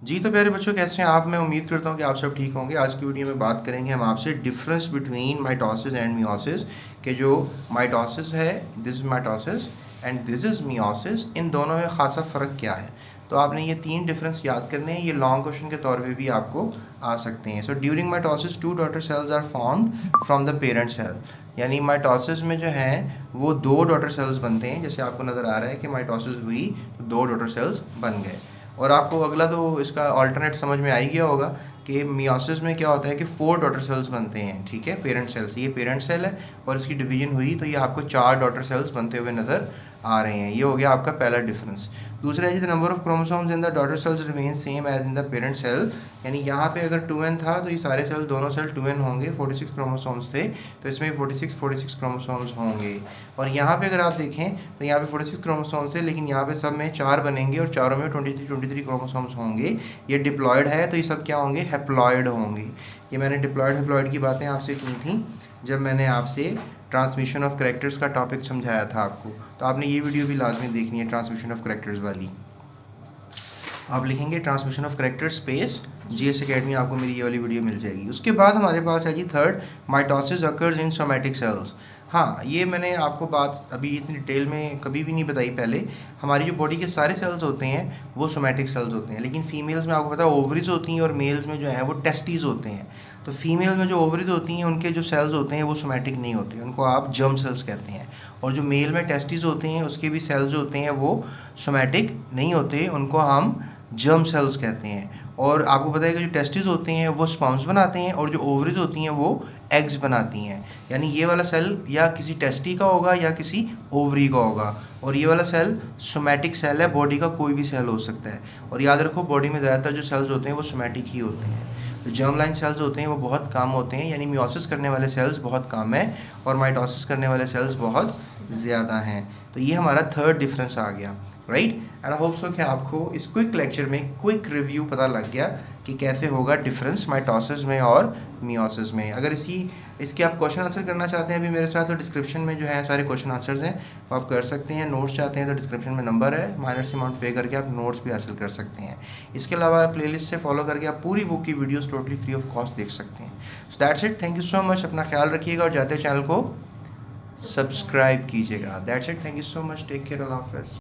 जी तो प्यारे बच्चों, कैसे हैं आप? मैं उम्मीद करता हूँ कि आप सब ठीक होंगे। आज की वीडियो में बात करेंगे हम आपसे difference between mitosis and meiosis, कि जो माइटोसिस है, this is mitosis and this is meiosis, इन दोनों में खासा फ़र्क क्या है। तो आपने ये 3 डिफरेंस याद करने हैं। ये लॉन्ग क्वेश्चन के तौर पे भी आपको आ सकते हैं। So during mitosis 2 daughter cells are formed from the parent cell. यानी माइटोसिस में जो है वो 2 डॉटर सेल्स बनते हैं। जैसे आपको नज़र आ रहा है कि माइटोसिस हुई तो 2 डॉटर सेल्स बन गए। और आपको अगला तो इसका ऑल्टरनेट समझ में आ ही गया होगा कि मियोसिस में क्या होता है कि 4 डॉटर सेल्स बनते हैं, ठीक है, पेरेंट सेल्स। ये पेरेंट सेल है और इसकी डिवीजन हुई तो ये आपको 4 डॉटर सेल्स बनते हुए नज़र आ रहे हैं। ये हो गया आपका पहला डिफरेंस। दूसरा है, the number of chromosomes in the daughter cells remain same as in the parent cell. यानी यहाँ पे अगर 2n था तो ये सारे सेल, दोनों सेल 2n होंगे। 46 क्रोमोसोम्स थे तो इसमें 46 क्रोमोसोम्स होंगे। और यहाँ पे अगर आप देखें तो यहाँ पे 46 क्रोमोसोम्स थे, लेकिन यहाँ पे सब में 4 बनेंगे और चारों में 23 क्रोमोसोम्स होंगे। ये डिप्लॉयड है तो ये सब क्या होंगे? हैप्लॉयड होंगे। ये मैंने डिप्लॉयड हैप्लॉयड की बातें आपसे की थी जब मैंने आपसे ट्रांसमिशन ऑफ कैरेक्टर्स का टॉपिक समझाया था आपको। तो आपने ये वीडियो भी लाजमी देखनी है, ट्रांसमिशन ऑफ कैरेक्टर्स वाली। आप लिखेंगे transmission of character space GS academy, आपको मेरी ये वाली वीडियो मिल जाएगी। उसके बाद हमारे पास है जी third, mitosis occurs in somatic cells. हाँ, ये मैंने आपको बात अभी इतनी डिटेल में कभी भी नहीं बताई पहले। हमारी जो बॉडी के सारे सेल्स होते हैं वो सोमैटिक सेल्स होते हैं, लेकिन फीमेल्स में आपको पता है ओवरीज होती हैं और मेल्स में जो है वो टेस्टीज होते हैं। तो फीमेल में जो ओवरीज होती हैं उनके जो सेल्स होते हैं वो सोमैटिक नहीं होते, उनको आप जर्म सेल्स कहते हैं। और जो मेल में टेस्टीज होते हैं उसके भी सेल्स जो होते हैं वो सोमैटिक नहीं होते, उनको हम जर्म सेल्स कहते हैं। और आपको पता है कि जो टेस्टिस होते हैं वो स्पर्म्स बनाते हैं और जो ओवरीज होती हैं वो एग्स बनाती हैं। यानी ये वाला सेल या किसी टेस्टी का होगा या किसी ओवरी का होगा। और ये वाला सेल सोमैटिक सेल है, बॉडी का कोई भी सेल हो सकता है। और याद रखो, बॉडी में ज़्यादातर जो सेल्स होते हैं वो सोमैटिक ही होते हैं। तो जर्म लाइन सेल्स होते हैं वो बहुत कम होते हैं, यानी मियोसिस करने वाले सेल्स बहुत कम है और माइटोसिस करने वाले सेल्स बहुत ज़्यादा हैं। तो ये हमारा थर्ड डिफरेंस आ गया, right. And I hope so कि आपको इस क्विक लेक्चर में क्विक रिव्यू पता लग गया कि कैसे होगा डिफरेंस माइटोसिस में और मियोसिस में। अगर इसके आप क्वेश्चन आंसर करना चाहते हैं अभी मेरे साथ, तो डिस्क्रिप्शन में जो है सारे क्वेश्चन आंसर्स हैं, वो आप कर सकते हैं। नोट्स चाहते हैं तो डिस्क्रिप्शन में नंबर है, माइनर से अमाउंट पे करके आप नोट्स भी हासिल कर सकते हैं। इसके अलावा प्लेलिस्ट से फॉलो करके आप पूरी बुक की videos totally free of cost देख सकते हैं। So that's it, thank you so much. अपना ख्याल रखिएगा और जाते चैनल को सब्सक्राइब कीजिएगा। That's it, thank you so much, take care, अल्लाह हाफ़िज़।